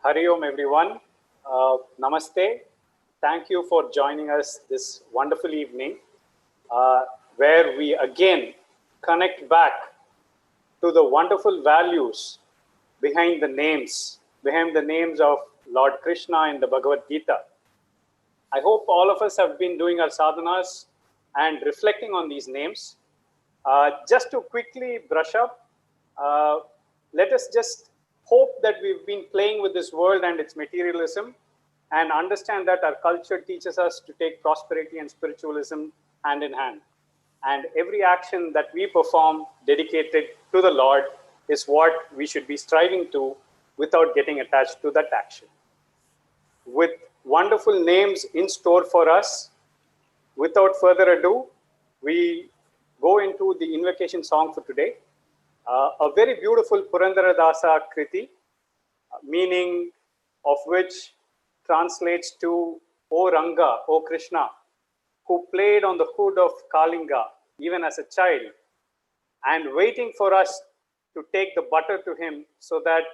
Hari Om everyone. Namaste. Thank you for joining us this wonderful evening where we again connect back to the wonderful values behind the names of Lord Krishna in the Bhagavad-Gita. I hope all of us have been doing our sadhanas and reflecting on these names. Just to quickly brush up, let us just hope that we've been playing with this world and its materialism and understand that our culture teaches us to take prosperity and spiritualism hand in hand. And every action that we perform dedicated to the Lord is what we should be striving to without getting attached to that action. With wonderful names in store for us, without further ado, we go into the invocation song for today. A very beautiful Purandara Dasa Kriti, meaning of which translates to, O Ranga, O Krishna, who played on the hood of Kalinga even as a child and waiting for us to take the butter to him so that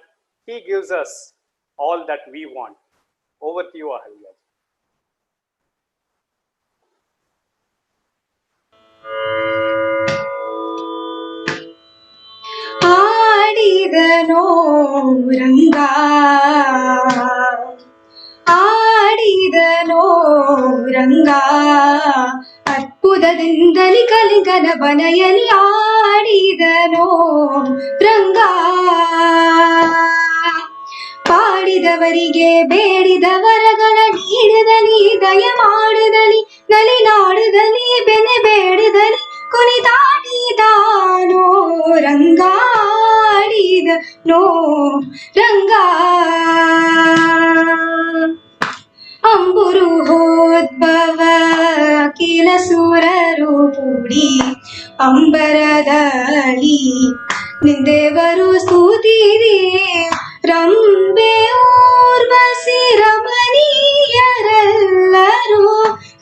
he gives us all that we want. Over to you, Ahalya. ಆಡಿದನೋ ರಂಗ ಆಡಿದನೋ ರಂಗ ಅದ್ಭುತದಿಂದಲಿ ಕಲಿಗನ ಬನಯಲಿ ಆಡಿದನೋ ರಂಗ ಪಾಡಿದವರಿಗೆ ಬೇಡಿದ ವರಗಳ ನೀಡಿದಲಿ ದಯ ಮಾಡಿದಲಿ ನಲಿನಾಡುದಲಿ ಬೆನೆ ಬೇಡಿದಲಿ ಕುಣಿದಾಡಿದಾನೋ ರಂಗಾಡಿದನೋ ರಂಗ ಅಂಬುರುಹೋದ್ಭವ ಅಖಿಲ ಸುರರು ಕೂಡಿ ಅಂಬರದಲ್ಲಿ ನಿಂದೆವರು ಸ್ತುತಿರಿ ರಂಬೆ ಊರ್ವಶಿ ರಮಣೀಯರೆಲ್ಲರೂ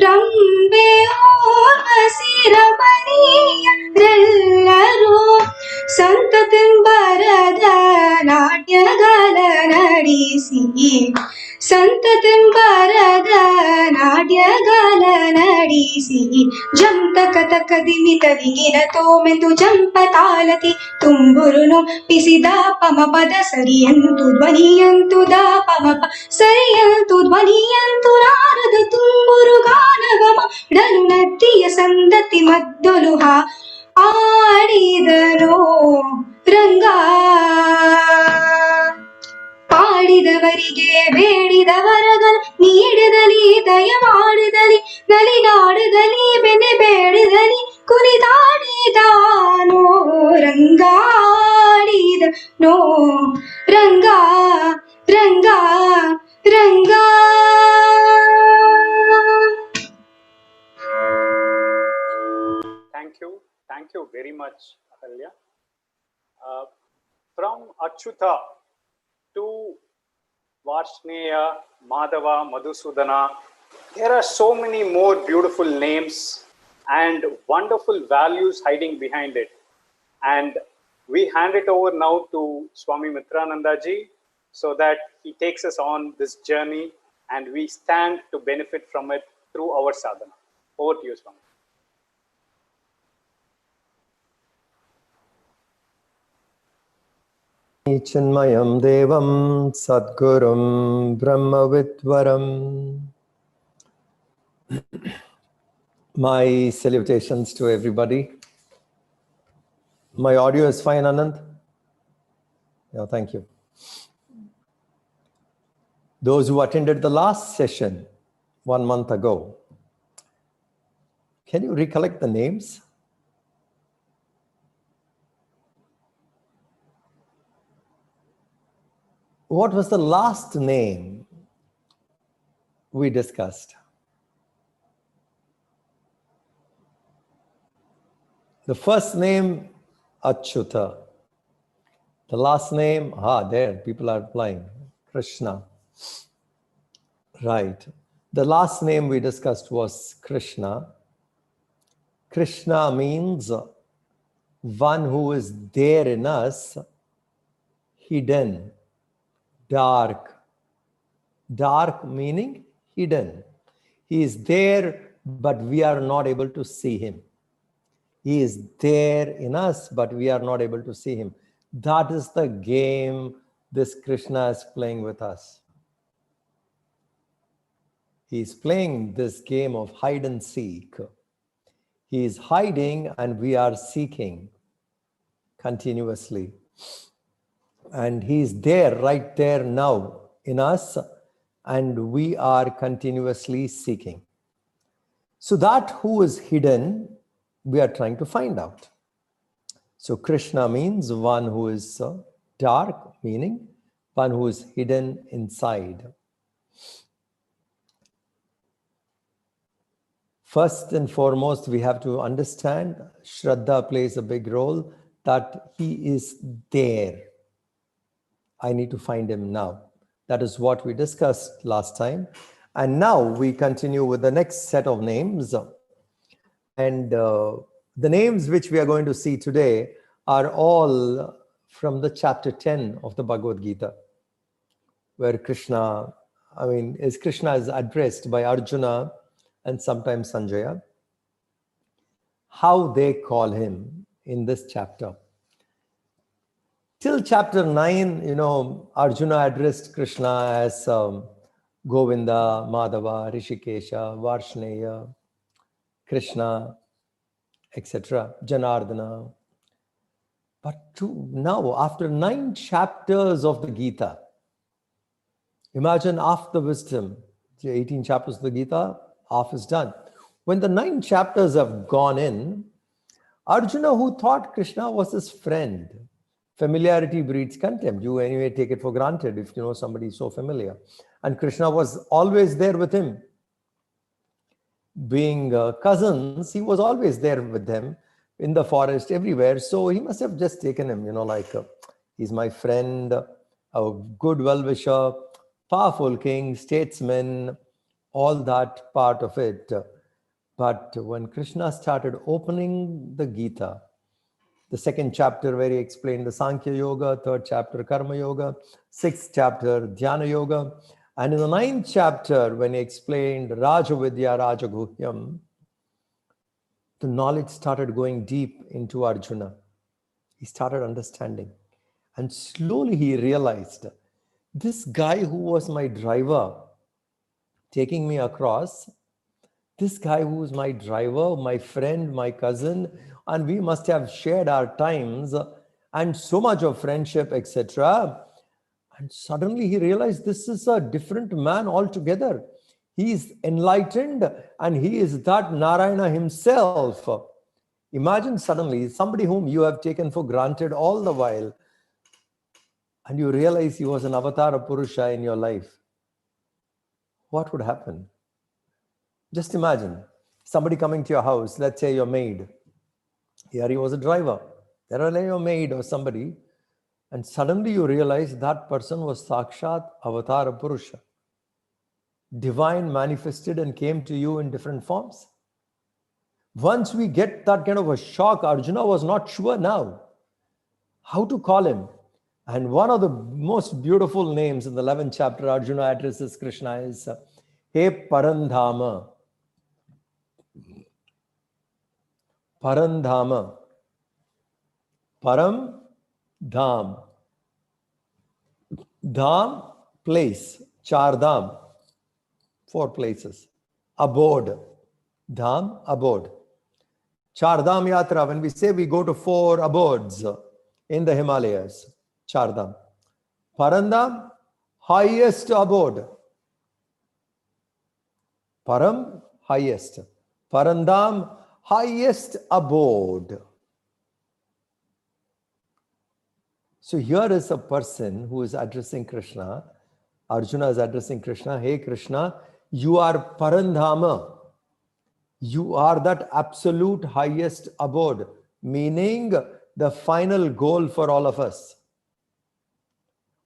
ರಂಬೆ ಊರ್ವಶಿ ರಮಣೀಯರೆಲ್ಲರೂ ಸಂತತಿಂಬರದ ನಾಟ್ಯಗಳ ನಡೆಸಿ ಸಂತತಿಂಬರದ ನಾಟ್ಯಗಳ ನಡೆಸಿ ಜಂತಕ ತಕದಿಮಿತ ವಿಗಿನ ತೋಮೆಂದು ಜಂಪ ತಾಲತಿ ತುಂಬುರುನು ಪಿಸಿದ ಪಮ ಪದ ಸರಿಯಂತು ಧ್ವನಿಯಂತು the ಪಮ ಪ ಸರಿಯಂತು ಧ್ವನಿಯಂತು ನಾರದ ತುಂಬುರು ಗಾನಗಮ ಡನು ನದಿಯ ಸಂದತಿ ಮದ್ದೊಲು ಆಡಿದನೋ ರಂಗ ಪಾಡಿದವರಿಗೆ ಬೇಡಿದ ವರಗಳ ನೀಡಿದಲಿ ದಯ ಮಾಡಿದಲಿ ನಲಿನಾಡುದಲಿ ಬೆನೆ ಬೇಡಿದಲಿ ಕುಣಿದಾಡಿದಾನೋ ರಂಗಾಡಿದನೋ ರಂಗ ರಂಗ ರಂಗ. Thank you very much, Ahalya. From Achyuta to Varshneya, Madhava, Madhusudana, there are so many more beautiful names and wonderful values hiding behind it. And we hand it over now to Swami Mitrananda ji so that he takes us on this journey and we stand to benefit from it through our sadhana. Over to you, Swami. Chinmayam Devam Sadgurum Brahmavitvaram. My salutations to everybody. My audio is fine, Anand? Yeah, thank you. Those who attended the last session 1 month ago, can you recollect the names? What was the last name we discussed? The first name, Achyuta. The last name, there, people are replying, Krishna. Right. The last name we discussed was Krishna. Krishna means one who is there in us, hidden, dark, Dark meaning hidden. He is there, but we are not able to see him. He is there in us, but we are not able to see him. That is the game this Krishna is playing with us. He is playing this game of hide and seek. He is hiding and we are seeking continuously. And he is there, right there now in us, and we are continuously seeking. So that who is hidden, we are trying to find out. So Krishna means one who is dark, meaning one who is hidden inside. First and foremost, we have to understand Shraddha plays a big role, that he is there. I need to find him now. That is what we discussed last time. And now we continue with the next set of names. And the names which we are going to see today are all from the chapter 10 of the Bhagavad-Gita, where Krishna is addressed by Arjuna and sometimes Sanjaya, how they call him in this chapter. Till chapter 9, Arjuna addressed Krishna as Govinda, Madhava, Rishikesha, Varshneya, Krishna, etc., Janardana. But now, after 9 chapters of the Gita, imagine half the wisdom, the 18 chapters of the Gita, half is done. When the 9 chapters have gone in, Arjuna, who thought Krishna was his friend, familiarity breeds contempt. You anyway take it for granted if you know somebody is so familiar. And Krishna was always there with him. Being cousins, he was always there with them in the forest, everywhere. So he must have just taken him, he's my friend, a good well-wisher, powerful king, statesman, all that part of it. But when Krishna started opening the Gita, the 2nd chapter where he explained the Sankhya Yoga, 3rd chapter Karma Yoga, 6th chapter Dhyana Yoga, and in the 9th chapter when he explained Rajavidya Rajaguhyam, the knowledge started going deep into Arjuna. He started understanding. And slowly he realized, this guy who was my driver, taking me across, this guy who is my driver, my friend, my cousin, and we must have shared our times and so much of friendship, etc. And suddenly he realized this is a different man altogether. He is enlightened and he is that Narayana himself. Imagine suddenly somebody whom you have taken for granted all the while, and you realize he was an avatar of Purusha in your life. What would happen? Just imagine somebody coming to your house, let's say your maid. Here he was a driver. There are your maid or somebody. And suddenly you realize that person was Sakshat Avatar of Purusha. Divine manifested and came to you in different forms. Once we get that kind of a shock, Arjuna was not sure now how to call him. And one of the most beautiful names in the 11th chapter, Arjuna addresses Krishna is Hey Parandhama. Parandhama. Param Dham. Dham, place. Char Dham. 4 places. Abode. Dham, abode. Char Dham Yatra, when we say we go to 4 abodes in the Himalayas. Char Dham. Parandham, highest abode. Param, highest. Parandham, highest abode. So here is a person who is addressing Krishna. Arjuna is addressing Krishna. Hey Krishna, you are Parandhama. You are that absolute highest abode, meaning the final goal for all of us.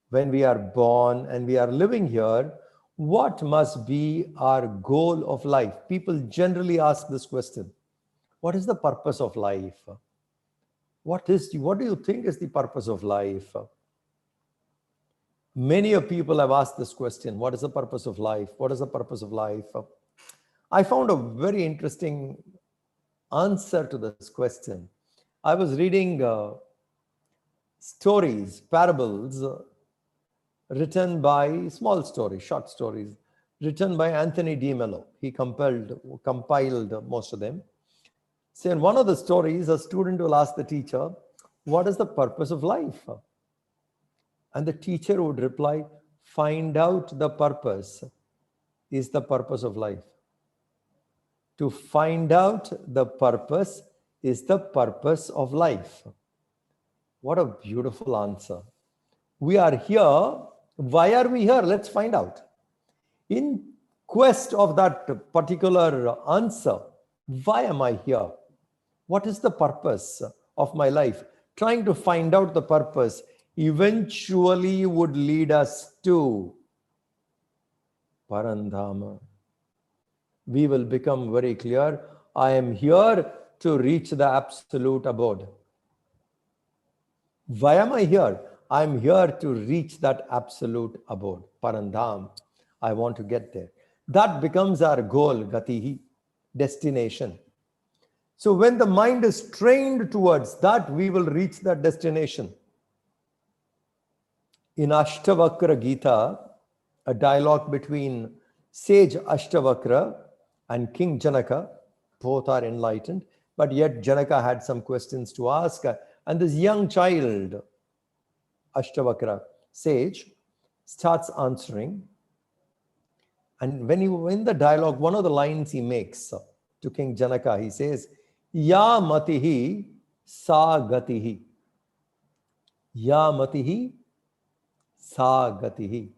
When we are born and we are living here, what must be our goal of life? People generally ask this question. What is the purpose of life? What do you think is the purpose of life? Many of people have asked this question, what is the purpose of life? What is the purpose of life? I found a very interesting answer to this question. I was reading stories, parables, written by small stories, short stories, written by Anthony de Mello. He compiled most of them. So in one of the stories, a student will ask the teacher, what is the purpose of life? And the teacher would reply, find out the purpose is the purpose of life. To find out the purpose is the purpose of life. What a beautiful answer. We are here. Why are we here? Let's find out. In quest of that particular answer, why am I here? What is the purpose of my life? Trying to find out the purpose eventually would lead us to Parandhama. We will become very clear. I am here to reach the absolute abode. Why am I here? I am here to reach that absolute abode, Parandham. I want to get there. That becomes our goal, Gatihi, destination. So when the mind is trained towards that, we will reach that destination. In Ashtavakra Gita, a dialogue between sage Ashtavakra and King Janaka, both are enlightened, but yet Janaka had some questions to ask, and this young child, Ashtavakra, sage, starts answering. And when in the dialogue, one of the lines he makes to King Janaka, he says, Ya matihi sa gatihi. Ya matihi sa gatihi.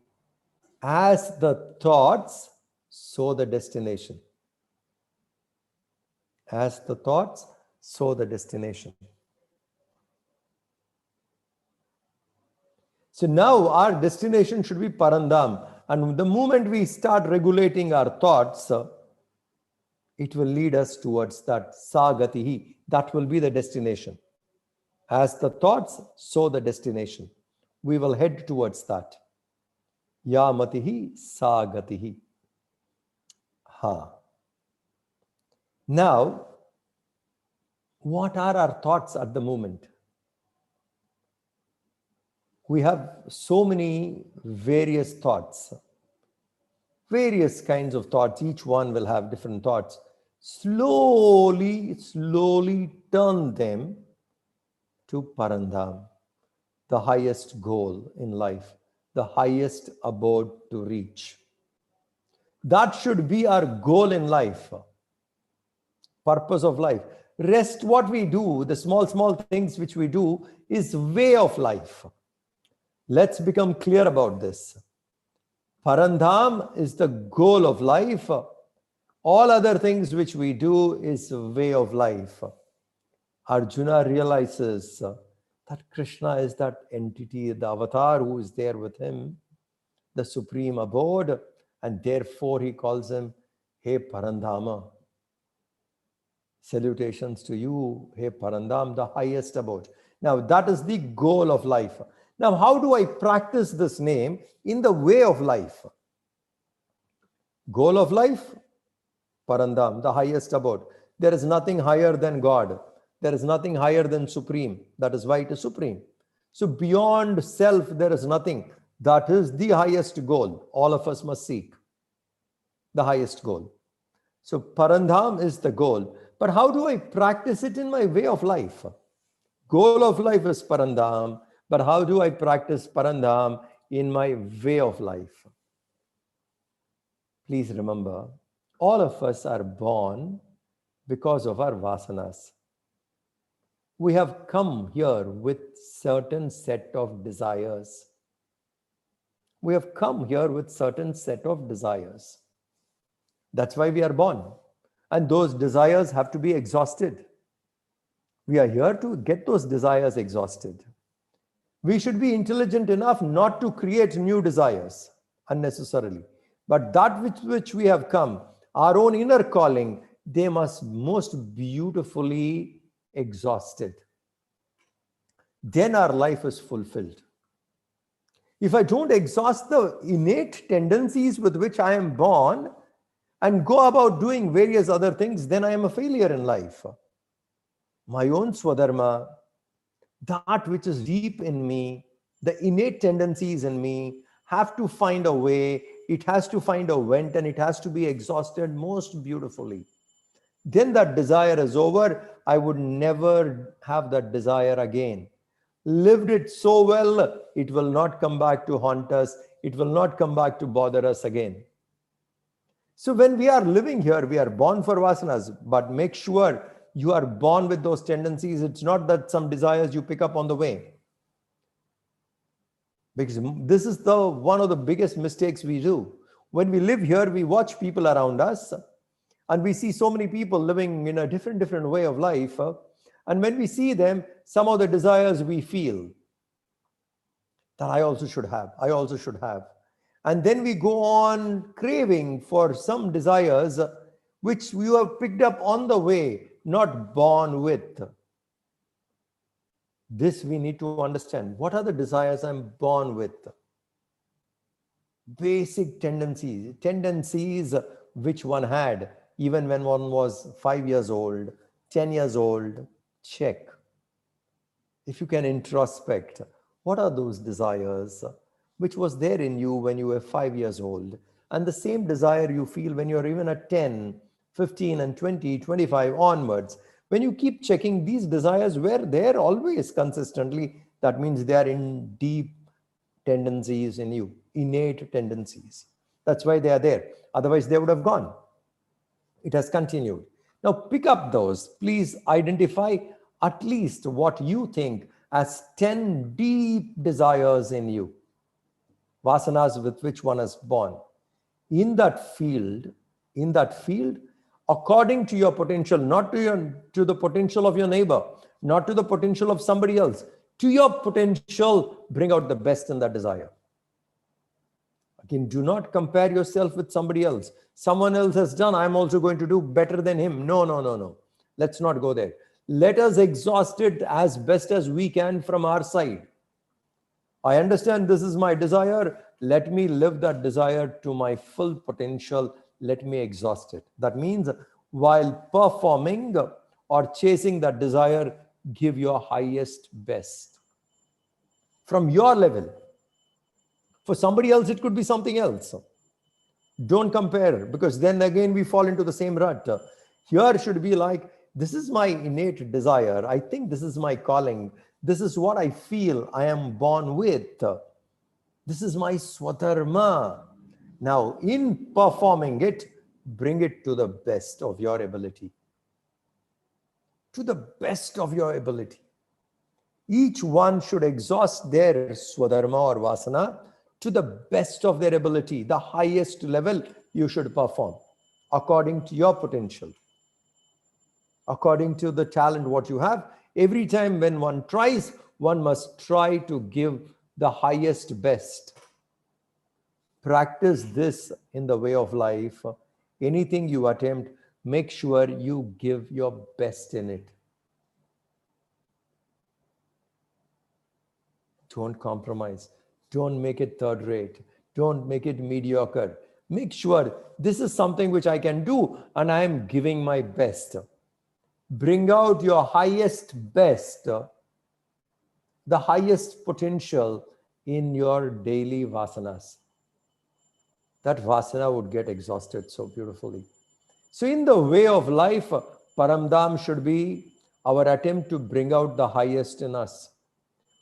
As the thoughts, so the destination. As the thoughts, so the destination. So now our destination should be Parandham. And the moment we start regulating our thoughts, it will lead us towards that Sagatihi. That will be the destination. As the thoughts, so the destination. We will head towards that. Yamatihi Sagatihi. Ha. Now, what are our thoughts at the moment? We have so many various thoughts, various kinds of thoughts. Each one will have different thoughts. Slowly turn them to Parandham, the highest goal in life, the highest abode to reach. That should be our goal in life, purpose of life. Rest, what we do, the small things which we do, is way of life. Let's become clear about this. Parandham is the goal of life. All other things which we do is a way of life. Arjuna realizes that Krishna is that entity, the avatar who is there with him, the supreme abode, and therefore he calls him, Hey Parandhama. Salutations to you, Hey Parandham, the highest abode. Now that is the goal of life. Now, how do I practice this name in the way of life? Goal of life? Parandham, the highest abode. There is nothing higher than God. There is nothing higher than Supreme. That is why it is Supreme. So beyond self, there is nothing. That is the highest goal. All of us must seek the highest goal. So Parandham is the goal. But how do I practice it in my way of life? Goal of life is Parandham. But how do I practice Parandham in my way of life? Please remember, all of us are born because of our vasanas. We have come here with certain set of desires. We have come here with certain set of desires. That's why we are born. And those desires have to be exhausted. We are here to get those desires exhausted. We should be intelligent enough not to create new desires unnecessarily. But that which we have come, our own inner calling, they must most beautifully exhausted. Then our life is fulfilled. If I don't exhaust the innate tendencies with which I am born and go about doing various other things, then I am a failure in life. My own swadharma, that which is deep in me, the innate tendencies in me, have to find a way, it has to find a vent, and it has to be exhausted most beautifully. Then that desire is over. I would never have that desire again. Lived it so well, it will not come back to haunt us. It will not come back to bother us again. So when we are living here, we are born for vasanas, but make sure you are born with those tendencies. It's not that some desires you pick up on the way. Because this is one of the biggest mistakes we do. When we live here, we watch people around us, and we see so many people living in a different way of life. And when we see them, some of the desires we feel that I also should have, I also should have. And then we go on craving for some desires which you have picked up on the way, not born with. This we need to understand. What are the desires I'm born with? Basic tendencies which one had even when one was 5 years old, 10 years old. Check. If you can introspect, what are those desires which was there in you when you were 5 years old, and the same desire you feel when you're even at 10, 15 and 20, 25 onwards. When you keep checking, these desires were there always consistently. That means they are in deep tendencies in you, innate tendencies. That's why they are there. Otherwise, they would have gone. It has continued. Now pick up those. Please identify at least what you think as 10 deep desires in you, vasanas with which one is born. In that field, according to your potential, not to the potential of your neighbor, not to the potential of somebody else, to your potential, bring out the best in that desire. Again, do not compare yourself with somebody else. Someone else has done, I'm also going to do better than him. No. Let's not go there. Let us exhaust it as best as we can from our side. I understand this is my desire. Let me live that desire to my full potential. Let me exhaust it. That means while performing or chasing that desire, give your highest best from your level. For somebody else, it could be something else. Don't compare, because then again we fall into the same rut. Here should be like, this is my innate desire. I think this is my calling. This is what I feel I am born with. This is my swadharma. Now, in performing it, bring it to the best of your ability. To the best of your ability. Each one should exhaust their swadharma or vasana to the best of their ability. The highest level you should perform according to your potential, according to the talent what you have. Every time when one tries, one must try to give the highest best. Practice this in the way of life. Anything you attempt, make sure you give your best in it. Don't compromise. Don't make it third rate. Don't make it mediocre. Make sure this is something which I can do and I am giving my best. Bring out your highest best, the highest potential in your daily vasanas. That vasana would get exhausted so beautifully. So in the way of life, Paramdham should be our attempt to bring out the highest in us,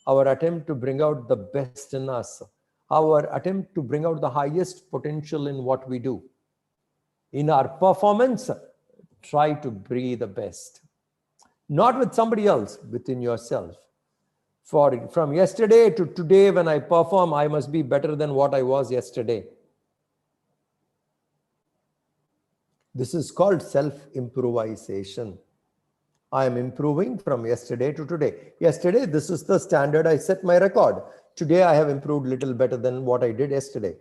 our attempt to bring out the best in us, our attempt to bring out the highest potential in what we do. In our performance, try to bring the best. Not with somebody else, within yourself. From yesterday to today, when I perform, I must be better than what I was yesterday. This is called self-improvisation. I am improving from yesterday to today. Yesterday, this is the standard I set my record. Today, I have improved a little better than what I did yesterday.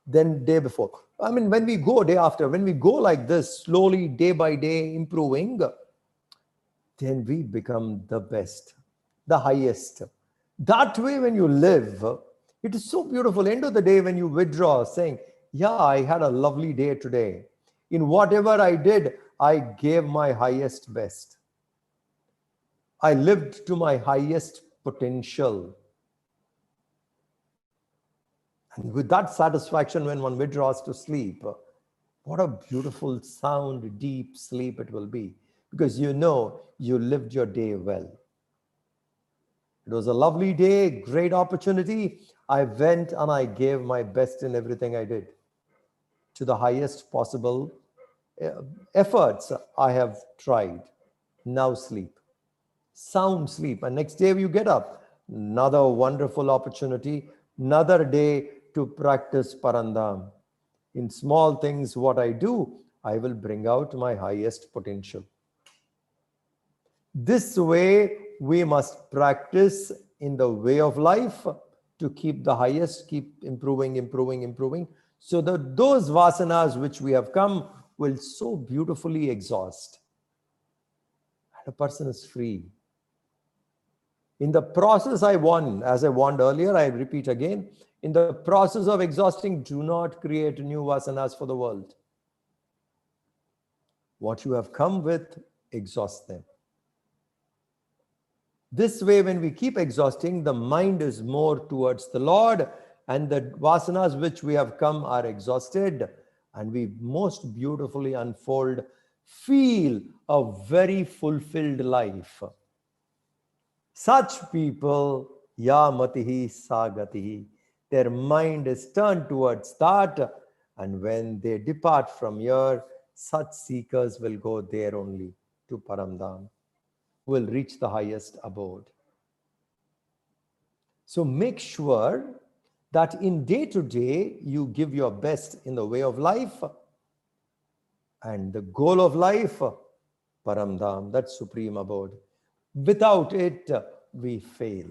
Then day before. I mean, when we go day after, when we go like this, slowly, day by day, improving, then we become the best, the highest. That way, when you live, It is so beautiful. End of the day, when you withdraw, saying, yeah, I had a lovely day today. In whatever I did, I gave my highest best. I lived to my highest potential. And with that satisfaction, when one withdraws to sleep, what a beautiful, sound, deep sleep it will be. Because you know you lived your day well. It was a lovely day, great opportunity. I went and I gave my best in everything I did, to the highest possible efforts I have tried. Now sleep, sound sleep. And next day you get up, another wonderful opportunity, another day to practice Parandam. In small things, what I do, I will bring out my highest potential. This way, we must practice in the way of life to keep the highest, keep improving, improving, improving, so that those vasanas which we have come will so beautifully exhaust. And a person is free. In the process, as I warned earlier, I repeat again, in the process of exhausting, do not create new vasanas for the world. What you have come with, exhaust them. This way, when we keep exhausting, the mind is more towards the Lord, and the vasanas which we have come are exhausted, and we most beautifully unfold, feel a very fulfilled life. Such people, ya matihi sagatihi, their mind is turned towards that, and when they depart from here, such seekers will go there only, to Paramdham, will reach the highest abode. So make sure that in day to day, you give your best in the way of life, and the goal of life, Paramdham, that supreme abode. Without it, we fail.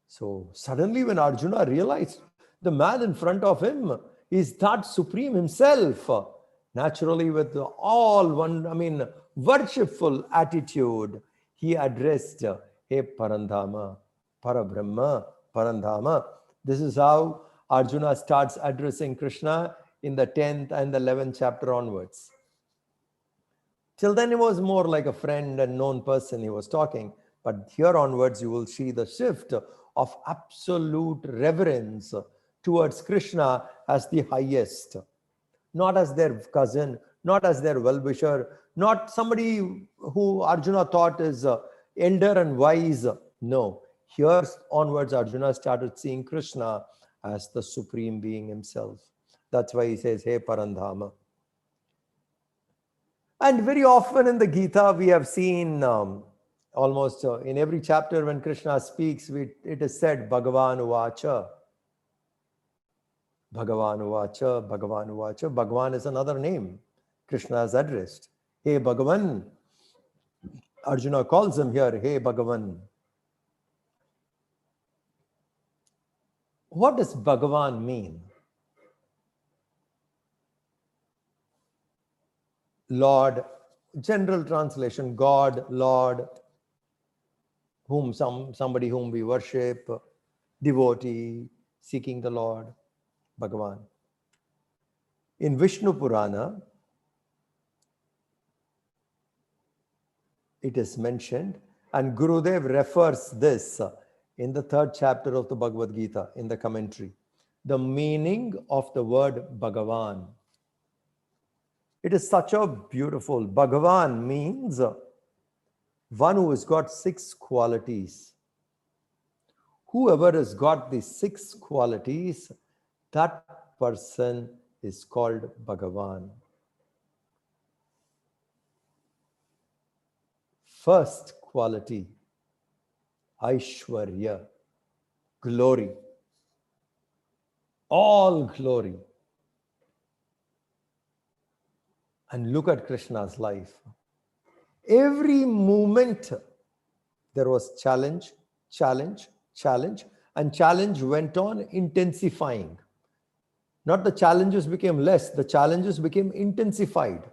So suddenly when Arjuna realized the man in front of him is that supreme himself, naturally with worshipful attitude, he addressed, Hey Parandhama, Parabrahma, Parandhama. This is how Arjuna starts addressing Krishna in the 10th and the 11th chapter onwards. Till then, he was more like a friend and known person he was talking. But here onwards, you will see the shift of absolute reverence towards Krishna as the highest. Not as their cousin, not as their well-wisher, not somebody who Arjuna thought is elder and wise. No. Here onwards, Arjuna started seeing Krishna as the supreme being himself. That's why he says, Hey Parandhama. And very often in the Gita, we have seen almost in every chapter when Krishna speaks, it is said, Bhagavan Uvacha. Bhagavan Uvacha, Bhagavan Uvacha. Bhagavan is another name Krishna has addressed. Hey Bhagavan. Arjuna calls him here, Hey Bhagavan. What does Bhagavan mean? Lord, general translation, God, Lord, somebody whom we worship, devotee, seeking the Lord, Bhagavan. In Vishnu Purana, it is mentioned, and Gurudev refers this in the 3rd chapter of the Bhagavad-Gita, in the commentary. The meaning of the word Bhagavan. It is such a beautiful, Bhagavan means one who has got 6 qualities. Whoever has got these 6 qualities, that person is called Bhagavan. First quality, Aishwarya, glory. All glory. And look at Krishna's life. Every moment there was challenge, and challenge went on intensifying. Not the challenges became less, the challenges became intensified.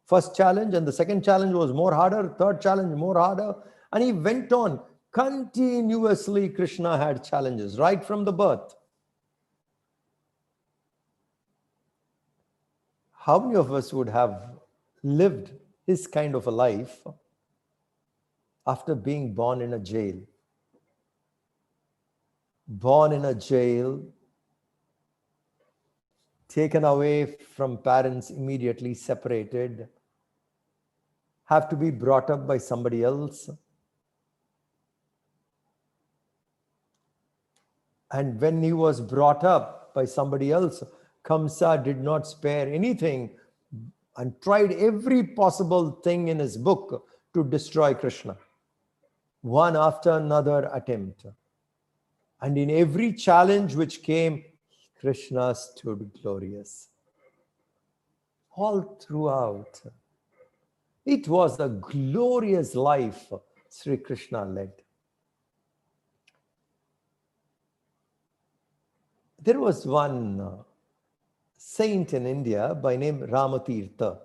First challenge and the second challenge was more harder, third challenge more harder, and he went on. Continuously, Krishna had challenges right from the birth. How many of us would have lived his kind of a life after being born in a jail? Born in a jail, taken away from parents, immediately separated, have to be brought up by somebody else. And when he was brought up by somebody else, Kamsa did not spare anything and tried every possible thing in his book to destroy Krishna. One after another attempt. And in every challenge which came, Krishna stood glorious. All throughout. It was a glorious life Sri Krishna led. There was one saint in India by name Ramatirtha.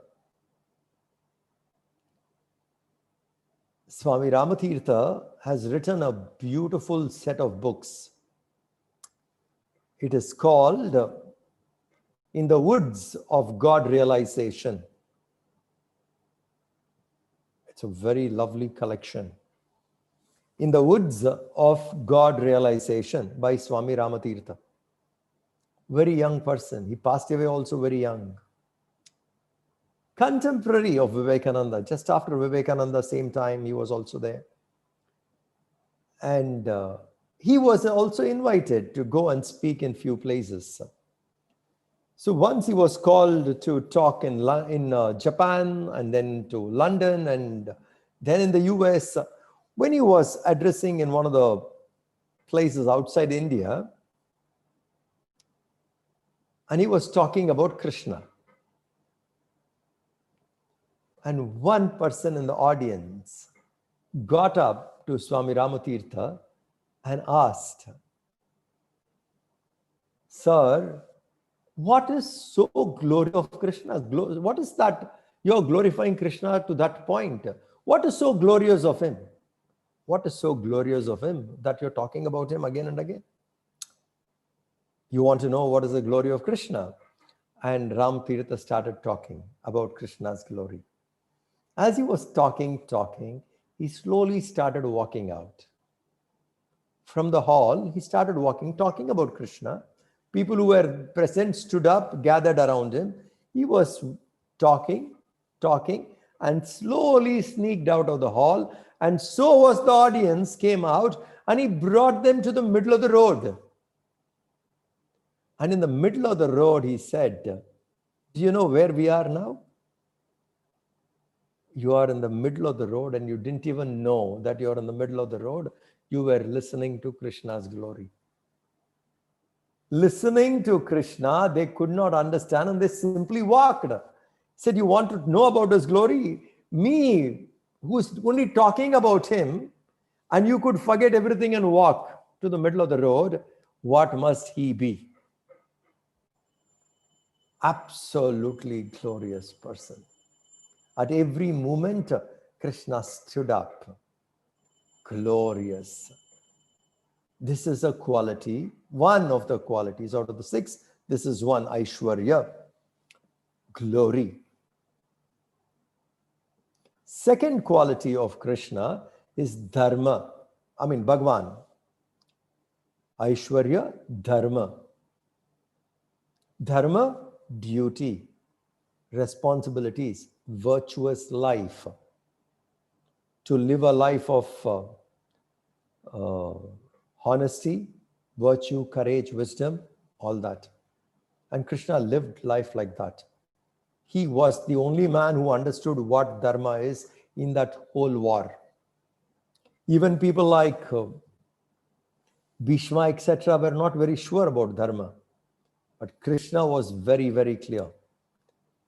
Swami Ramatirtha has written a beautiful set of books. It is called In the Woods of God Realization. It's a very lovely collection. In the Woods of God Realization by Swami Ramatirtha. Very young person. He passed away also very young. Contemporary of Vivekananda. Just after Vivekananda, same time, he was also there. And he was also invited to go and speak in few places. So once he was called to talk in Japan, and then to London, and then in the US. When he was addressing in one of the places outside India, and he was talking about Krishna. And one person in the audience got up to Swami Ramatirtha and asked, "Sir, what is so glorious of Krishna? What is that you're glorifying Krishna to that point? What is so glorious of him? What is so glorious of him that you're talking about him again and again? You want to know what is the glory of Krishna?" And Ramatirtha started talking about Krishna's glory. As he was talking, he slowly started walking out. From the hall, he started walking, talking about Krishna. People who were present stood up, gathered around him. He was talking, and slowly sneaked out of the hall. And so was the audience, came out, and he brought them to the middle of the road. And in the middle of the road, he said, "Do you know where we are now? You are in the middle of the road and you didn't even know that you are in the middle of the road. You were listening to Krishna's glory." Listening to Krishna, they could not understand and they simply walked. Said, "You want to know about his glory? Me, who's only talking about him, and you could forget everything and walk to the middle of the road. What must he be?" Absolutely glorious person. At every moment, Krishna stood up. Glorious. This is a quality, one of the qualities out of the 6. This is one, Aishwarya, glory. Second quality of Krishna is dharma. Bhagwan. Aishwarya, dharma. Dharma, duty, responsibilities, virtuous life. To live a life of honesty, virtue, courage, wisdom, all that. And Krishna lived life like that. He was the only man who understood what dharma is in that whole war. Even people like Bhishma, etc., were not very sure about dharma. But Krishna was very, very clear.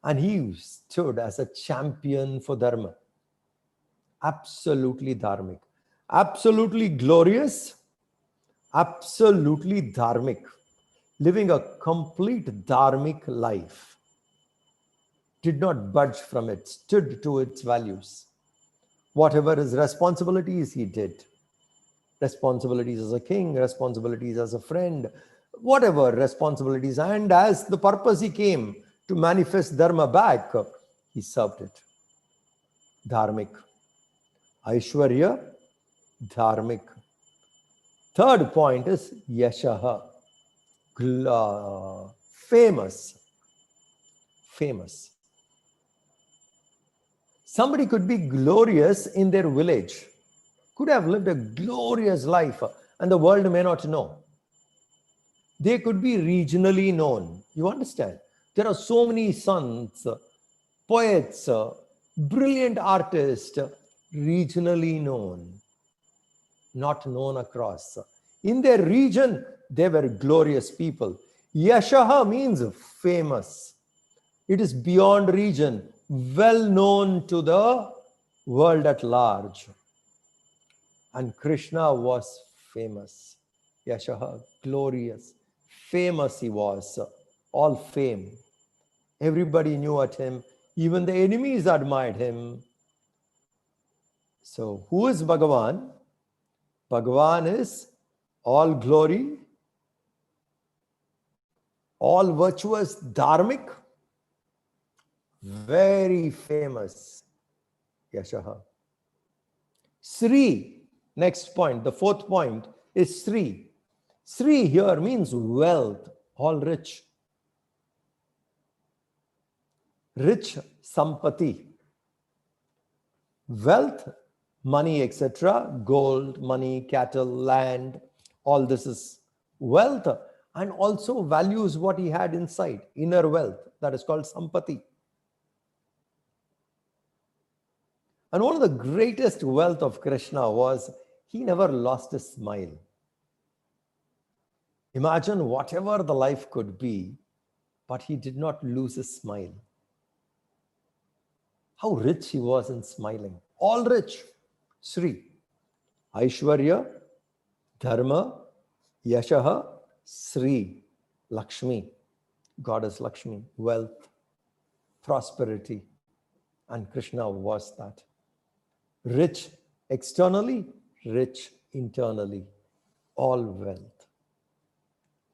And he stood as a champion for dharma. Absolutely dharmic. Absolutely glorious. Absolutely dharmic. Living a complete dharmic life. Did not budge from it. Stood to its values. Whatever his responsibilities, he did. responsibilities as a king, responsibilities as a friend, whatever responsibilities. And as the purpose he came to manifest dharma back, he served it. Dharmic. Aishwarya, dharmic. Third point is yashaha. Famous. Famous. Somebody could be glorious in their village, could have lived a glorious life, and the world may not know. They could be regionally known. You understand? There are so many sons, poets, brilliant artists, regionally known, not known across. In their region, they were glorious people. Yashaha means famous. It is beyond region, well known to the world at large. And Krishna was famous. Yashaha, glorious. Famous he was. All fame. Everybody knew at him. Even the enemies admired him. So, who is Bhagavan? Bhagavan is all glory, all virtuous, dharmic, very famous. Yashaha. Sri, next point, the fourth point is Sri. Sri here means wealth, all rich. Rich, sampati. Wealth, money, etc. Gold, money, cattle, land, all this is wealth, and also values what he had inside, inner wealth. That is called sampati. And one of the greatest wealth of Krishna was he never lost his smile. Imagine whatever the life could be, but he did not lose his smile. How rich he was in smiling. All rich. Sri. Aishwarya, Dharma, Yashaha, Sri. Lakshmi. Goddess Lakshmi. Wealth, prosperity. And Krishna was that. Rich externally, rich internally. All wealth.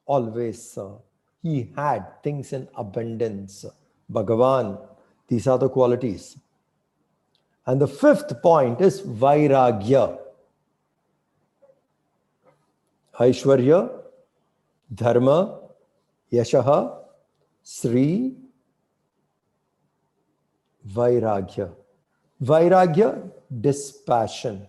Always he had things in abundance. Bhagavan, these are the qualities. And the fifth point is Vairagya. Aishwarya, Dharma, Yashaha, Sri, Vairagya. Vairagya, dispassion.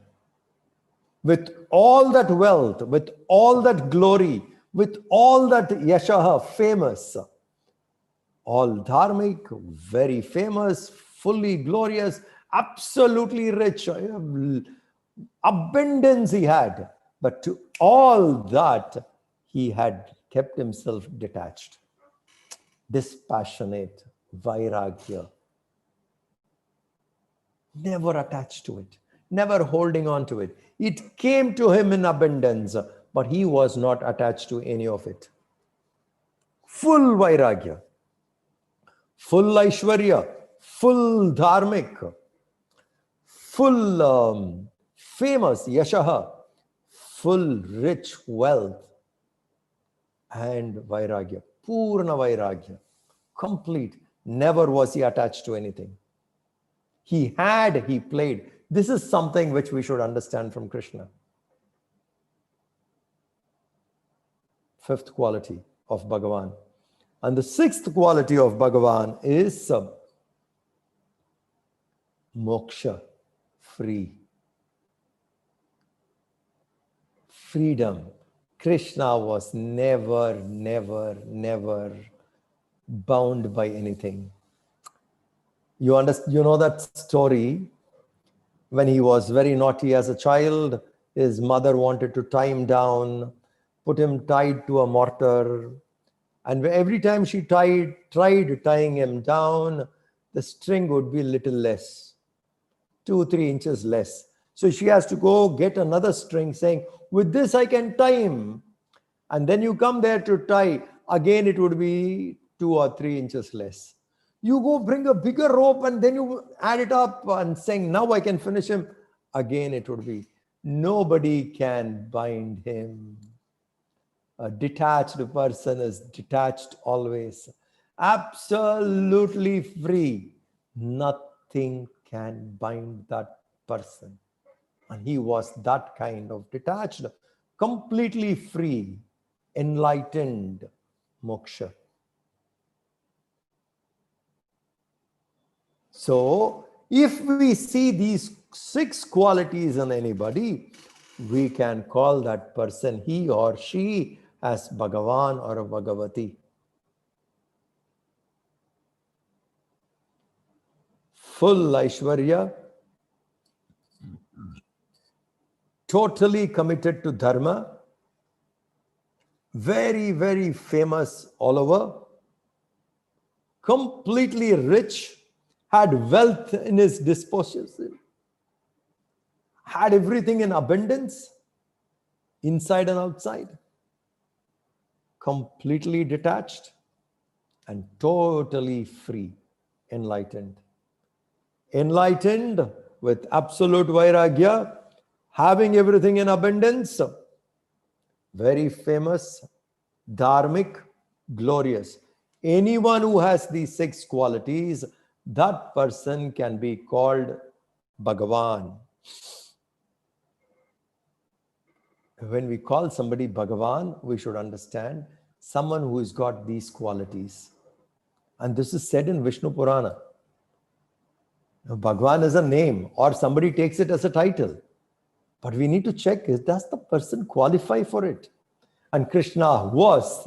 With all that wealth, with all that glory, with all that Yashaha, famous, all dharmic, very famous, fully glorious, absolutely rich, abundance he had. But to all that, he had kept himself detached, dispassionate, Vairagya. Never attached to it, never holding on to it. It came to him in abundance, but he was not attached to any of it. Full Vairagya, full Aishwarya, full dharmic, full famous Yashaha, full rich wealth, and Vairagya, Purna Vairagya, complete. Never was he attached to anything. He had, he played. This is something which we should understand from Krishna. Fifth quality of Bhagavan. And the sixth quality of Bhagavan is moksha, free. Freedom. Krishna was never bound by anything. You know that story, when he was very naughty as a child, his mother wanted to tie him down, put him tied to a mortar, and every time she tried tying him down, the string would be little less, 2-3 inches less. So she has to go get another string saying, with this I can tie him. And then you come there to tie, again it would be 2 or 3 inches less. You go bring a bigger rope and then you add it up and saying, now I can finish him. Again, it would be. Nobody can bind him. A detached person is detached always, absolutely free. Nothing can bind that person. And he was that kind of detached, completely free, enlightened moksha. So, if we see these 6 qualities in anybody, we can call that person, he or she, as Bhagavan or a Bhagavati. Full Aishwarya, totally committed to Dharma, very, very famous all over, completely rich, had wealth in his disposition, had everything in abundance, inside and outside, completely detached and totally free, enlightened. Enlightened with absolute vairagya, having everything in abundance, very famous, dharmic, glorious. Anyone who has these 6 qualities, that person can be called Bhagavan. When we call somebody Bhagavan, we should understand someone who has got these qualities. And this is said in Vishnu Purana. Now, Bhagavan is a name, or somebody takes it as a title. But we need to check, does the person qualify for it? And Krishna was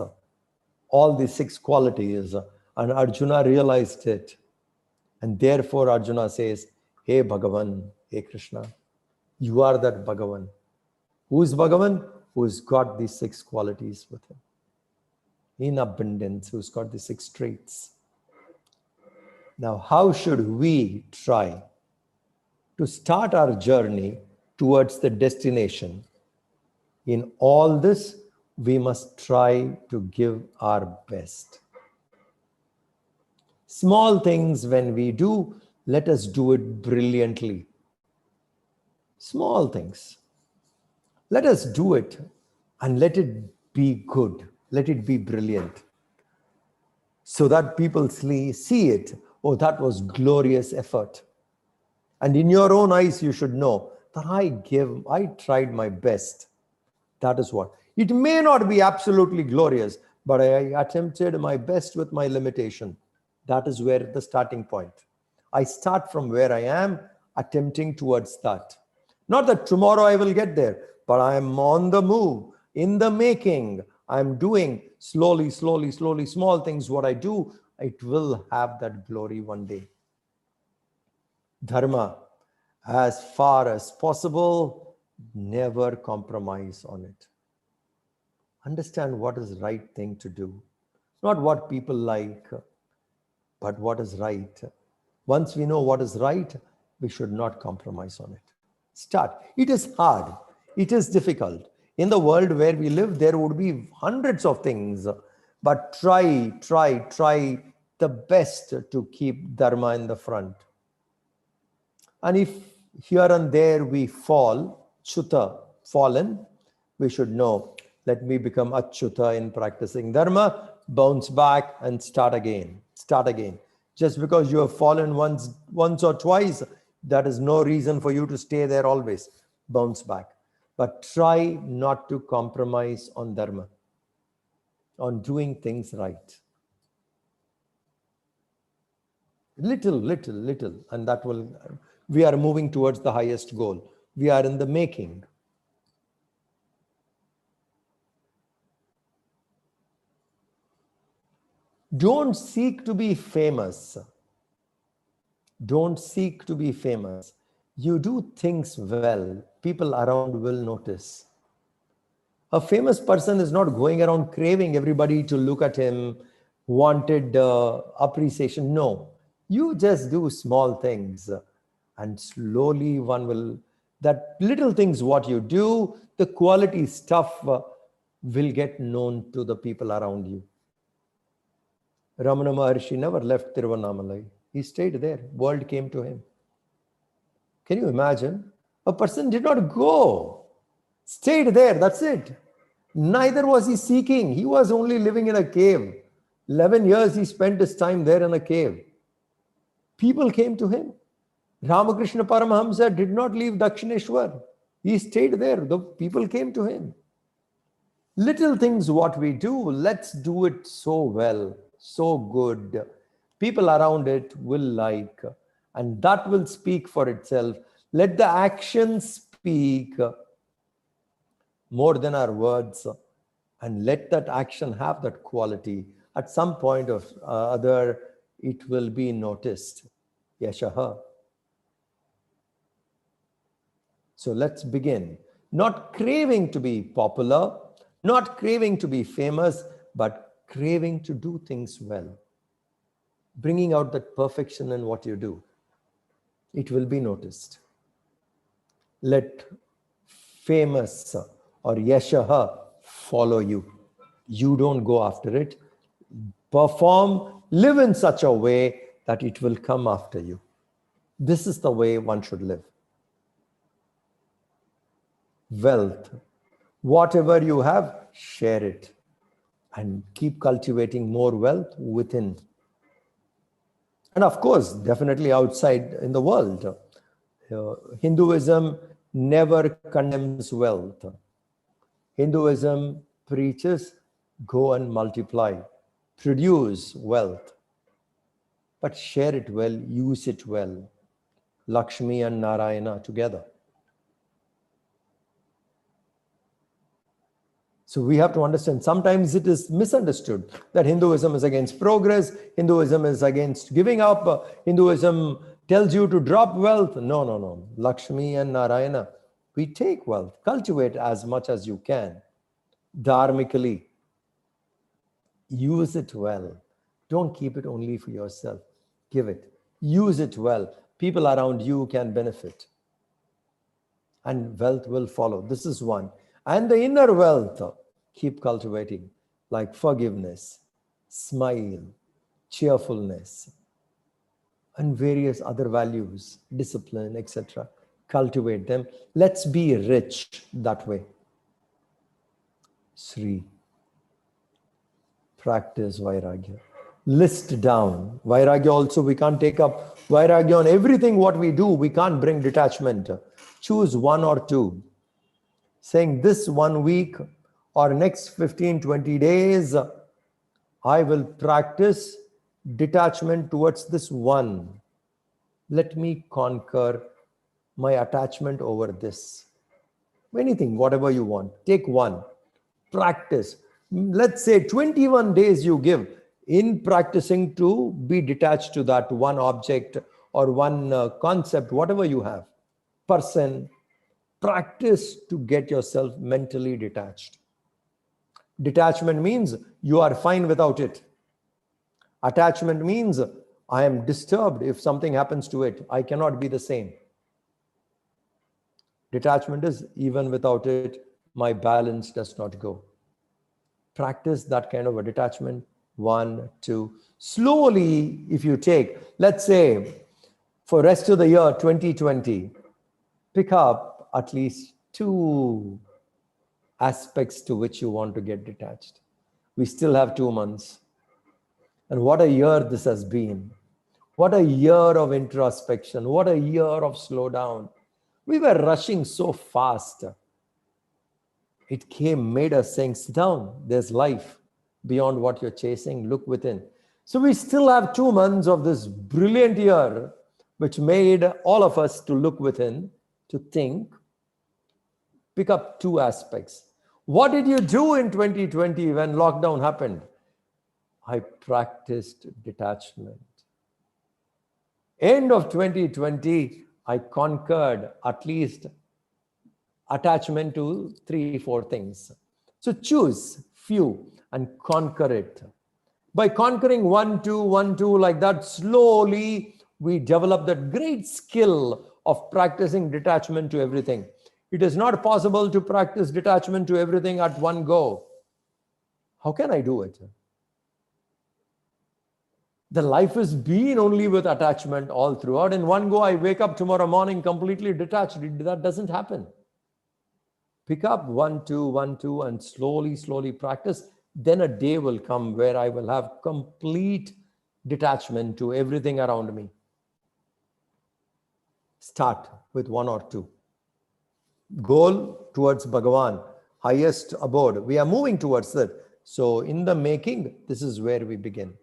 all these 6 qualities, and Arjuna realized it. And therefore Arjuna says, hey Bhagavan, hey Krishna, you are that Bhagavan. Who is Bhagavan? Who's got these 6 qualities with him. In abundance, who's got these 6 traits. Now, how should we try to start our journey towards the destination? In all this, we must try to give our best. Small things when we do, let us do it brilliantly. Small things. Let us do it and let it be good. Let it be brilliant. So that people see it. Oh, that was glorious effort. And in your own eyes, you should know that I tried my best. That is what. It may not be absolutely glorious, but I attempted my best with my limitation. That is where the starting point. I start from where I am, attempting towards that. Not that tomorrow I will get there, but I am on the move, in the making. I'm doing slowly, small things. What I do, it will have that glory one day. Dharma, as far as possible, never compromise on it. Understand what is the right thing to do. Not what people like, but what is right. Once we know what is right, we should not compromise on it. Start. It is hard. It is difficult. In the world where we live, there would be hundreds of things, but try the best to keep Dharma in the front. And if here and there we fall, Chuta, fallen, we should know, let me become Achyuta in practicing Dharma, bounce back and start again. Start again. Just because you have fallen once or twice, that is no reason for you to stay there always. Bounce back. But try not to compromise on Dharma, on doing things right. Little, and that will, we are moving towards the highest goal. We are in the making. Don't seek to be famous. Don't seek to be famous. You do things well, people around will notice. A famous person is not going around craving everybody to look at him, wanted appreciation. No, you just do small things and slowly one will, that little things what you do, the quality stuff will get known to the people around you. Ramana Maharshi never left Tiruvannamalai. He stayed there. World came to him. Can you imagine? A person did not go, stayed there, that's it. Neither was he seeking. He was only living in a cave. 11 years he spent his time there in a cave. People came to him. Ramakrishna Paramahamsa did not leave Dakshineshwar. He stayed there. The people came to him. Little things what we do, let's do it so well, so good. People around it will like, and that will speak for itself. Let the action speak more than our words, and let that action have that quality. At some point or other, it will be noticed. Yashaha. So let's begin. Not craving to be popular, not craving to be famous, but craving to do things well. Bringing out that perfection in what you do. It will be noticed. Let famous or yashaha follow you. You don't go after it. Perform, live in such a way that it will come after you. This is the way one should live. Wealth. Whatever you have, share it. And keep cultivating more wealth within. And of course, definitely outside in the world. Hinduism never condemns wealth. Hinduism preaches, go and multiply, produce wealth. But share it well, use it well. Lakshmi and Narayana together. So we have to understand, sometimes it is misunderstood that Hinduism is against progress, Hinduism is against giving up, Hinduism tells you to drop wealth. No, no, no. Lakshmi and Narayana, we take wealth, cultivate as much as you can. Dharmically, use it well. Don't keep it only for yourself. Give it. Use it well. People around you can benefit. And wealth will follow. This is one. And the inner wealth, keep cultivating, like forgiveness, smile, cheerfulness, and various other values, discipline, etc. Cultivate them. Let's be rich that way. Sri. Practice Vairagya. List down. Vairagya also, we can't take up Vairagya on everything what we do. We can't bring detachment. Choose one or two. Saying this 1 week or next 15, 20 days, I will practice detachment towards this one. Let me conquer my attachment over this. Anything, whatever you want. Take one. Practice. Let's say 21 days you give in practicing to be detached to that one object or one concept, whatever you have. Person. Practice to get yourself mentally detached. Detachment means you are fine without it. Attachment means I am disturbed if something happens to it. I cannot be the same. Detachment is even without it, my balance does not go. Practice that kind of a detachment. 1, 2. Slowly, if you take, let's say, for rest of the year 2020, pick up at least 2 aspects to which you want to get detached. We still have 2 months. And what a year this has been. What a year of introspection. What a year of slowdown. We were rushing so fast. It made us saying, sit down, there's life beyond what you're chasing, look within. So we still have 2 months of this brilliant year, which made all of us to look within, to think, pick up 2 aspects. What did you do in 2020 when lockdown happened? I practiced detachment. End of 2020, I conquered at least attachment to 3, 4 things. So choose few and conquer it. By conquering 1, 2, 1, 2 like that, slowly we develop that great skill of practicing detachment to everything. It is not possible to practice detachment to everything at one go. How can I do it? The life has been only with attachment all throughout. In one go, I wake up tomorrow morning completely detached. That doesn't happen. Pick up 1, 2, 1, 2, and slowly practice. Then a day will come where I will have complete detachment to everything around me. Start with 1 or 2. Goal towards Bhagavan, highest abode. We are moving towards that. So in the making, this is where we begin.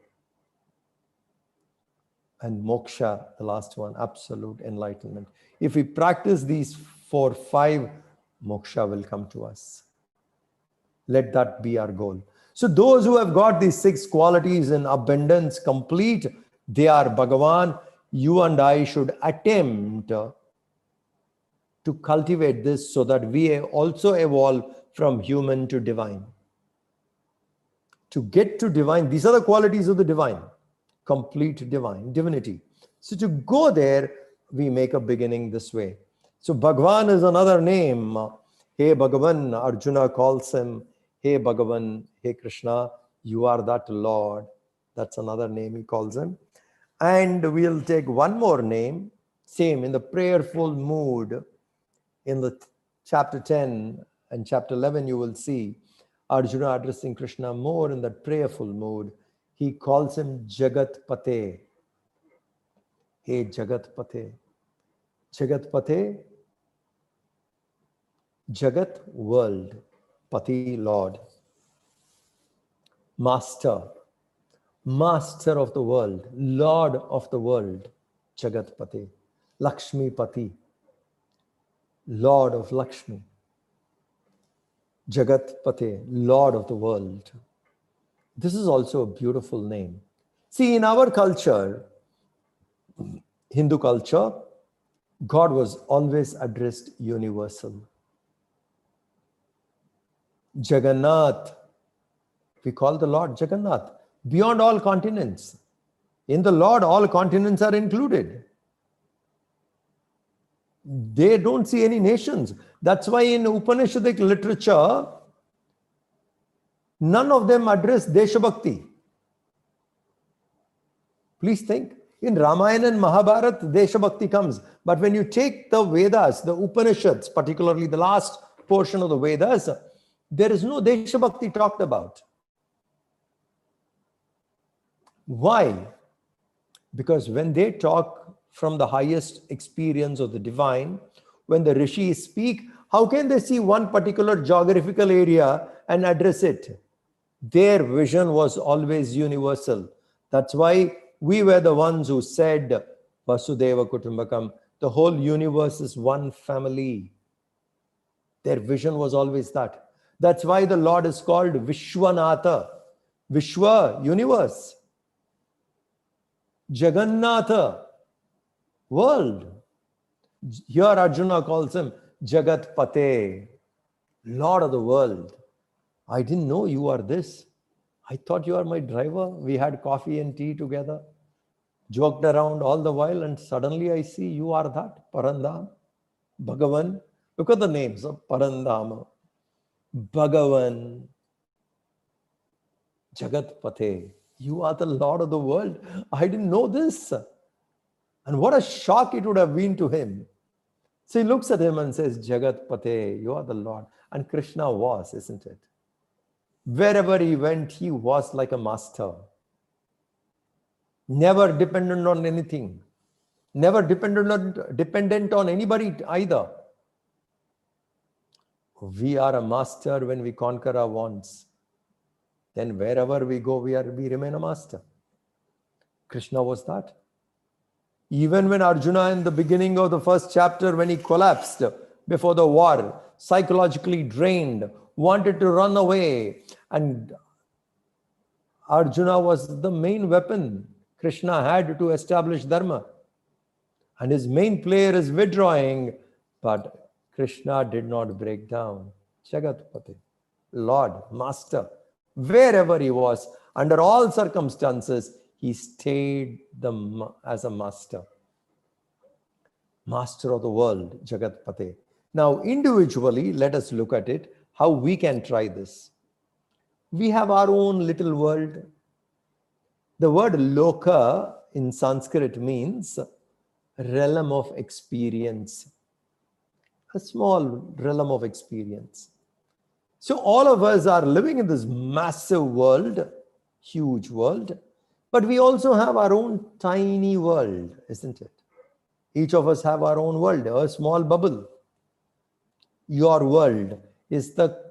And moksha, the last one, absolute enlightenment. If we practice these 4, 5, moksha will come to us. Let that be our goal. So those who have got these 6 qualities in abundance, complete, they are Bhagavan. You and I should attempt to cultivate this so that we also evolve from human to divine. To get to divine, these are the qualities of the divine. Complete divine, divinity. So to go there, we make a beginning this way. So Bhagavan is another name. Hey Bhagavan, Arjuna calls him. Hey Bhagavan, hey Krishna, you are that Lord. That's another name he calls him. And we'll take one more name, same in the prayerful mood. In the chapter 10 and chapter 11, you will see Arjuna addressing Krishna more in that prayerful mood. He calls him Jagat Pate. Hey Jagat Pate. Jagat Pate, Jagat world, Pati Lord. Master, Master of the world, Lord of the world, Jagat Pate. Lakshmi Pati, Lord of Lakshmi. Jagat Pate, Lord of the world. This is also a beautiful name. See, in our culture, Hindu culture, God was always addressed universal. Jagannath, we call the Lord Jagannath, beyond all continents. In the Lord, all continents are included. They don't see any nations. That's why in Upanishadic literature, none of them address Deshabhakti. Please think. In Ramayana and Mahabharata, Deshabhakti comes. But when you take the Vedas, the Upanishads, particularly the last portion of the Vedas, there is no Deshabhakti talked about. Why? Because when they talk from the highest experience of the divine, when the rishis speak, how can they see one particular geographical area and address it? Their vision was always universal. That's why we were the ones who said, Vasudeva Kutumbakam, the whole universe is one family. Their vision was always that. That's why the Lord is called Vishwanatha. Vishwa, universe. Jagannatha, world. Here Arjuna calls him Jagat Pate, Lord of the world. I didn't know you are this. I thought you are my driver. We had coffee and tea together, joked around all the while, and suddenly I see you are that. Parandam, Bhagavan. Look at the names of Parandama, Bhagavan, Jagat Pate. You are the Lord of the world. I didn't know this. And what a shock it would have been to him. So he looks at him and says, Jagat Pate, you are the Lord. And Krishna was, isn't it? Wherever he went, he was like a master. Never dependent on anything. Never dependent on anybody either. We are a master when we conquer our wants. Then wherever we go, we remain a master. Krishna was that. Even when Arjuna in the beginning of the first chapter, when he collapsed before the war, psychologically drained, wanted to run away, and Arjuna was the main weapon Krishna had to establish Dharma. And his main player is withdrawing, but Krishna did not break down. Jagatpati, Lord, Master, wherever he was, under all circumstances, he stayed as a master. Master of the world, Jagatpati. Now, individually, let us look at it, how we can try this. We have our own little world. The word loka in Sanskrit means realm of experience, a small realm of experience. So all of us are living in this massive world, huge world, but we also have our own tiny world, isn't it? Each of us have our own world, a small bubble. Your world is the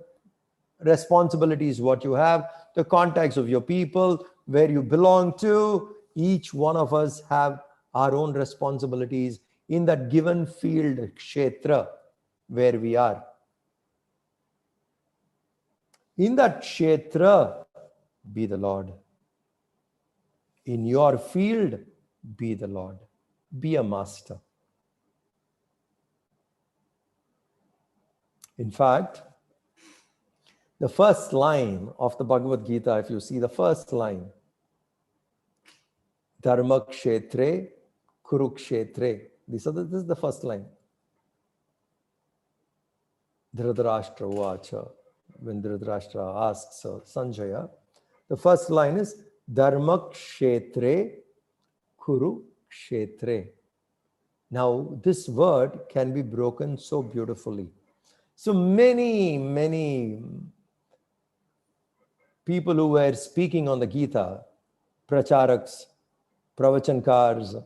responsibilities, what you have, the contacts of your people, where you belong to. Each one of us have our own responsibilities in that given field, kshetra, where we are. In that kshetra, be the Lord. In your field, be the Lord. Be a master. In fact, the first line of the Bhagavad-Gita, if you see the first line, Dharma kshetre, Kurukshetre. This is the first line. Dhritarashtra Vacha. When Dhritarashtra asks Sanjaya, the first line is Dharma kshetre, Kurukshetre. Now, this word can be broken so beautifully. So many people who were speaking on the Gita, pracharaks, pravachankars,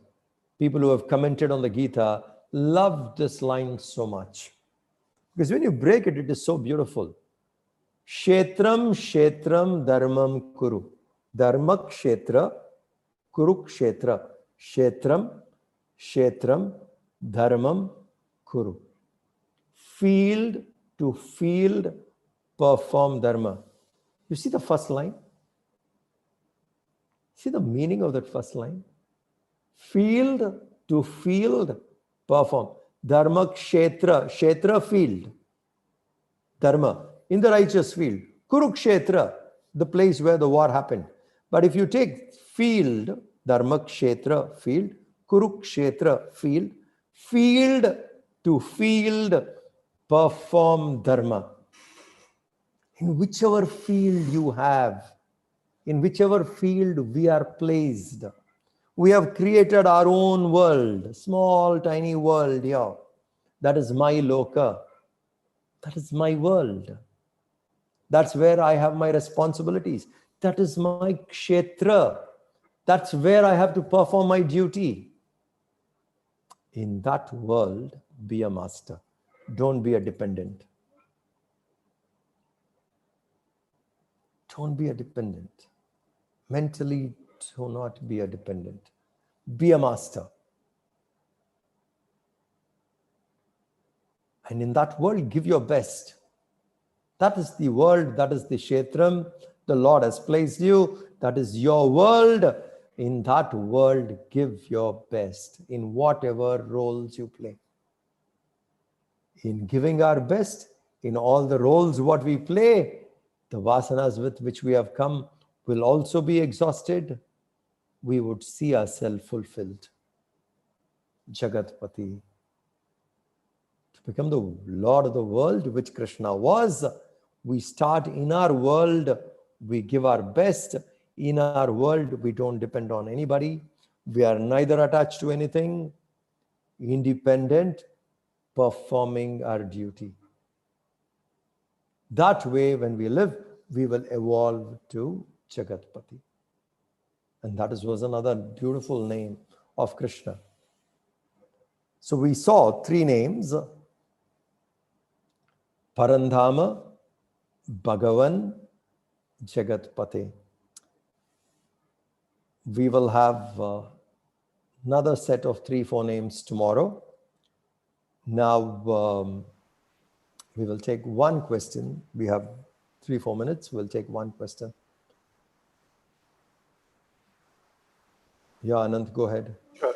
people who have commented on the Gita, love this line so much. Because when you break it, it is so beautiful. Kshetram, kshetram, dharmam, kuru. Dharma kshetra, kuru kshetra. Kshetram, kshetram, dharmam, kuru. Field to field, perform dharma. You see the first line? See the meaning of that first line? Field to field, perform. Dharma kshetra, kshetra field. Dharma, in the righteous field. Kurukshetra, the place where the war happened. But if you take field, Dharma kshetra field, Kurukshetra field, field to field, perform dharma. In whichever field you have, in whichever field we are placed, we have created our own world, small, tiny world here. That is my loka. That is my world. That's where I have my responsibilities. That is my kshetra. That's where I have to perform my duty. In that world, be a master. Don't be a dependent. Don't be a dependent. Mentally, do not be a dependent. Be a master. And in that world, give your best. That is the world, that is the kshetram. The Lord has placed you. That is your world. In that world, give your best in whatever roles you play. In giving our best, in all the roles what we play, the vasanas with which we have come will also be exhausted. We would see ourselves fulfilled. Jagatpati. To become the Lord of the world, which Krishna was, we start in our world, we give our best. In our world, we don't depend on anybody. We are neither attached to anything, independent, performing our duty. That way, when we live, we will evolve to Jagatpati. And that was another beautiful name of Krishna. So we saw three names: Parandhama, Bhagavan, Jagatpati. We will have another set of 3-4 names tomorrow. Now, we will take one question. We have 3-4 minutes. We'll take one question. Yeah, Anand, go ahead. Sure.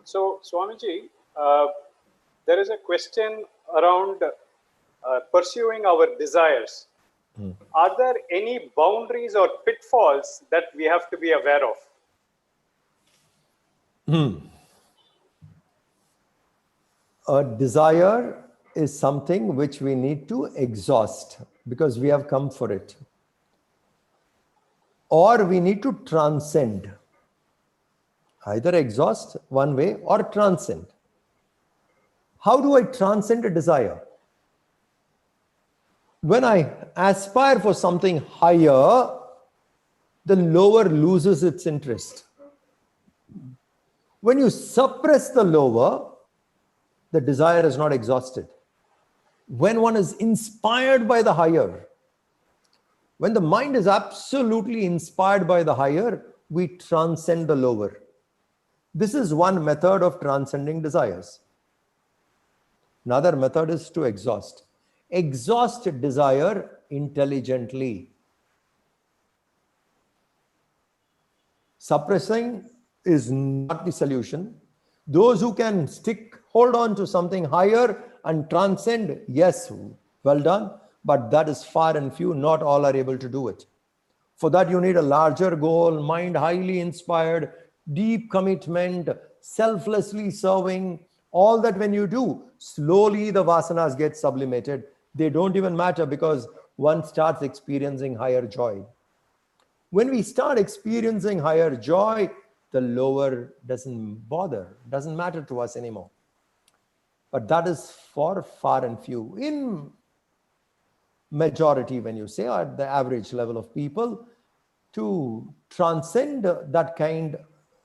So, Swamiji, there is a question around pursuing our desires. Are there any boundaries or pitfalls that we have to be aware of? A desire is something which we need to exhaust because we have come for it. or we need to transcend. Either exhaust one way or transcend. How do I transcend a desire? When I aspire for something higher, the lower loses its interest. When you suppress the lower, the desire is not exhausted. When one is inspired by the higher, when the mind is absolutely inspired by the higher, we transcend the lower. This is one method of transcending desires. Another method is to exhaust. Exhaust desire intelligently. Suppressing is not the solution. Those who can hold on to something higher and transcend, yes, well done, but that is far and few. Not all are able to do it. For that, you need a larger goal, mind highly inspired, deep commitment, selflessly serving. All that when you do, slowly the vasanas get sublimated. They don't even matter because one starts experiencing higher joy. When we start experiencing higher joy, the lower doesn't matter to us anymore. But that is for far and few. In majority, when you say, at the average level of people, to transcend that kind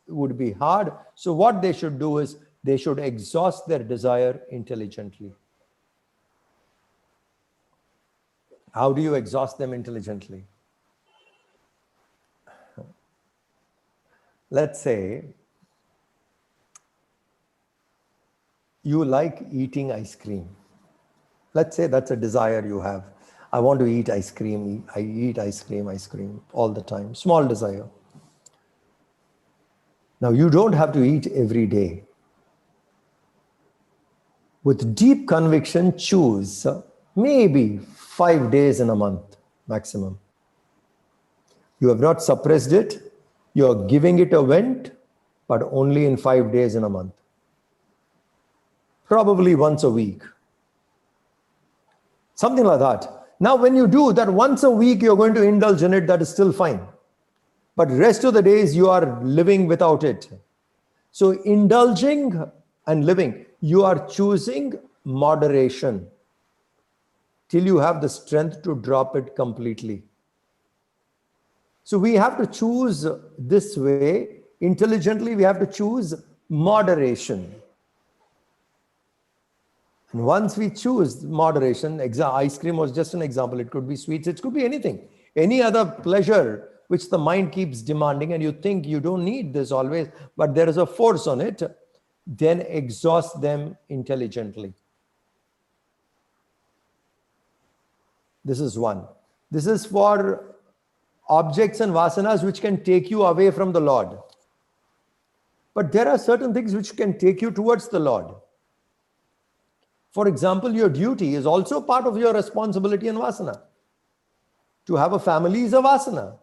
would be hard. So what they should do is they should exhaust their desire intelligently. How do you exhaust them intelligently? Let's say you like eating ice cream. Let's say that's a desire you have. I want to eat ice cream. I eat ice cream all the time. Small desire. Now, you don't have to eat every day. With deep conviction, choose maybe 5 days in a month maximum. You have not suppressed it. You are giving it a vent, but only in 5 days in a month. Probably once a week. Something like that. Now, when you do that once a week, you're going to indulge in it, that is still fine. But rest of the days, you are living without it. So, indulging and living, you are choosing moderation till you have the strength to drop it completely. So, we have to choose this way. Intelligently, we have to choose moderation. And once we choose moderation, ice cream was just an example. It could be sweets, it could be anything. Any other pleasure which the mind keeps demanding and you think you don't need this always, but there is a force on it, then exhaust them intelligently. This is one. This is for objects and vasanas which can take you away from the Lord. But there are certain things which can take you towards the Lord. For example, your duty is also part of your responsibility and vasana. To have a family is a vasana.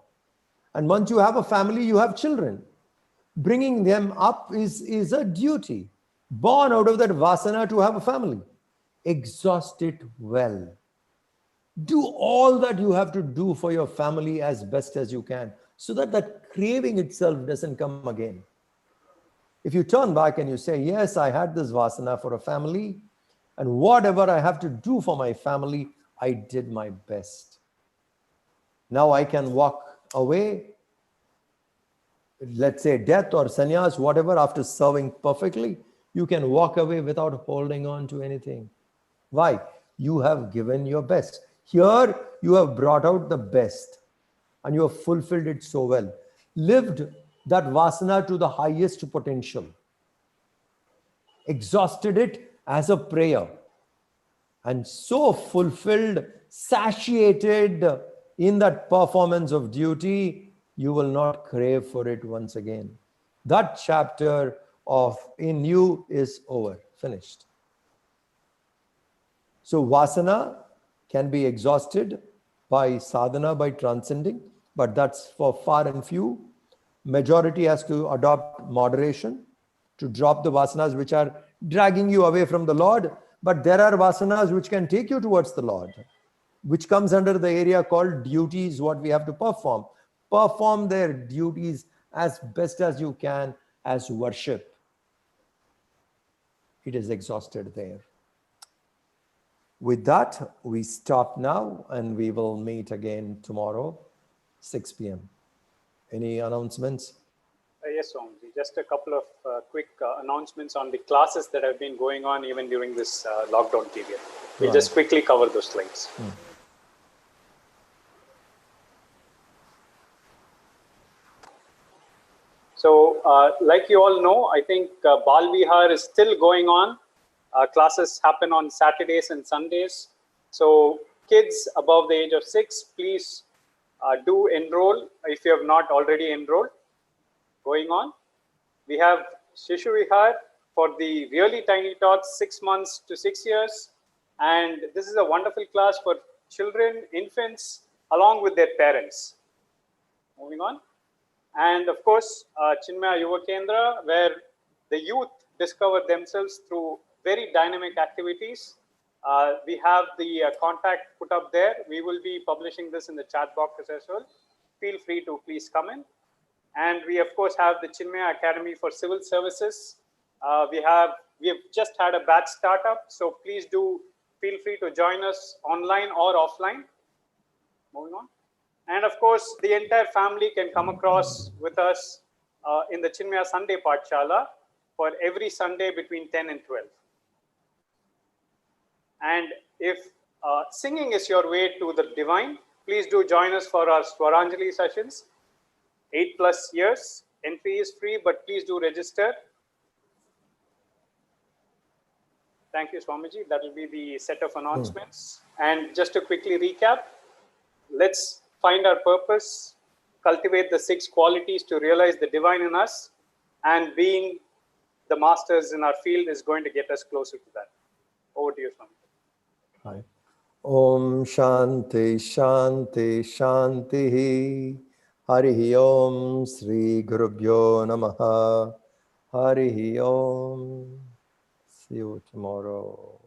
And once you have a family, you have children. Bringing them up is a duty. Born out of that vasana to have a family. Exhaust it well. Do all that you have to do for your family as best as you can, so that that craving itself doesn't come again. If you turn back and you say, yes, I had this vasana for a family, and whatever I have to do for my family, I did my best. Now I can walk away, let's say death or sannyas, whatever, after serving perfectly, you can walk away without holding on to anything. Why? You have given your best. Here, you have brought out the best and you have fulfilled it so well. Lived that vasana to the highest potential. Exhausted it as a prayer, and so fulfilled, satiated in that performance of duty, you will not crave for it once again. That chapter of in you is over, finished. So vasana can be exhausted by sadhana, by transcending, but that's for far and few. Majority has to adopt moderation, to drop the vasanas which are dragging you away from the Lord. But there are vasanas which can take you towards the Lord, which comes under the area called duties, what we have to perform. perform their duties as best as you can as worship. It is exhausted there. With that, we stop now and we will meet again tomorrow, 6 p.m. Any announcements? Yes, Swamiji. Just a couple of quick announcements on the classes that have been going on even during this lockdown period. We'll just quickly cover those slides. So, like you all know, I think Bal Vihar is still going on. Classes happen on Saturdays and Sundays. So, kids above the age of 6, please do enroll if you have not already enrolled. Going on, we have Shishu Vihar for the really tiny tots, 6 months to 6 years. And this is a wonderful class for children, infants, along with their parents. Moving on. And of course, Chinmaya Yuva Kendra, where the youth discover themselves through very dynamic activities. We have the contact put up there. We will be publishing this in the chat box as well. Feel free to please come in. And we, of course, have the Chinmaya Academy for Civil Services. We have just had a batch startup, so please do feel free to join us online or offline. Moving on. And of course, the entire family can come across with us in the Chinmaya Sunday Pathshala for every Sunday between 10 and 12. And if singing is your way to the divine, please do join us for our Swaranjali sessions. 8+ years. Entry is free, but please do register. Thank you, Swamiji. That will be the set of announcements. And just to quickly recap, let's find our purpose, cultivate the 6 qualities to realize the divine in us, and being the masters in our field is going to get us closer to that. Over to you, Swamiji. Hi. Om Shanti Shanti Shanti. Harihi Om Sri Gurubhyo Namaha. Harihi Om. See you tomorrow.